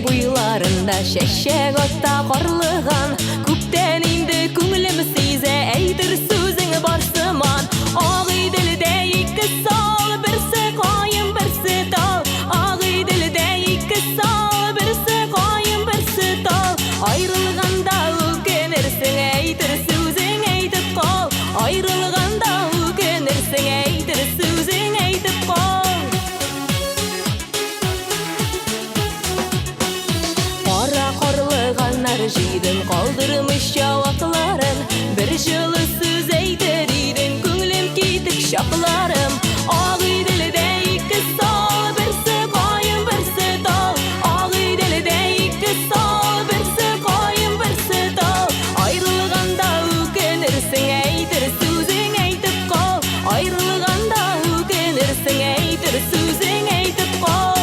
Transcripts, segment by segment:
буйларында шешек отта қорлыған, көптен инде күңілім сезе әйтір сөзің бар сыман. Ағый ділде екі сал, бірсі қайым, бірсі тал. Ағый ділде екі сал, бірсі қайым, бірсі тал. Айрылғанда өкенерсің, әйтір сөзің әйтіп қал. Айрылғанда өкенерсің, әйтір сөзің әйтіп қал. Жидin kaldırmış yavakların, bir жылы söz eytir idin, көңілім кетіп шапыларым. Ағый ділде екі сал, бірсі қайым, бірсі тал. Ағый ділде екі сал, бірсі қайым, бірсі тал. Айрылғанда өкенерсің, әйтір сөзің әйтіп қал. Айрылғанда өкенерсің, әйтір сөзің әйтіп қал.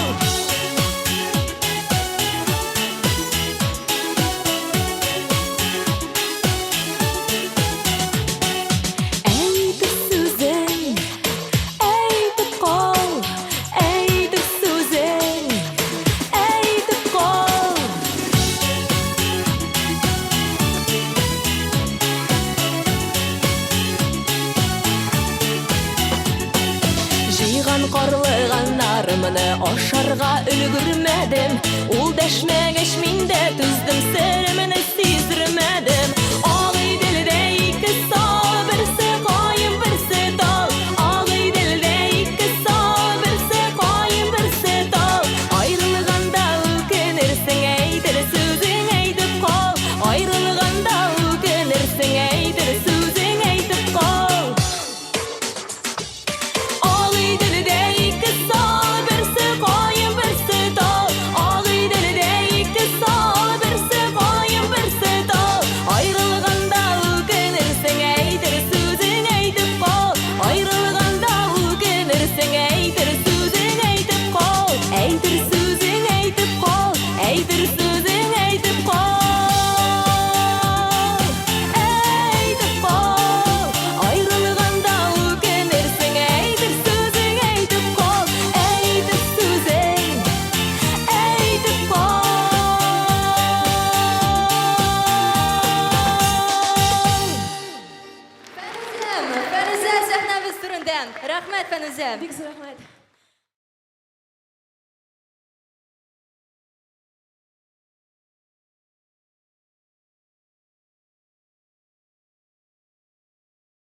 Жиған қарлығанарымыны ашарға үлгірмәдім. Ол дәшмәгеш менде түздім, сіріміні сездірмәдім. Ағый ділде екі сал, бірсі қайым, бірсі тал. Ағый ділде екі сал, бірсі қайым, бірсі тал. Айрылғанда өкенерсің, әйтір сөзің әйтіп қал. Айрылғанда өкенерсің, әйтір сөзің әйтіп қал. Рахмет, Фәнүзем.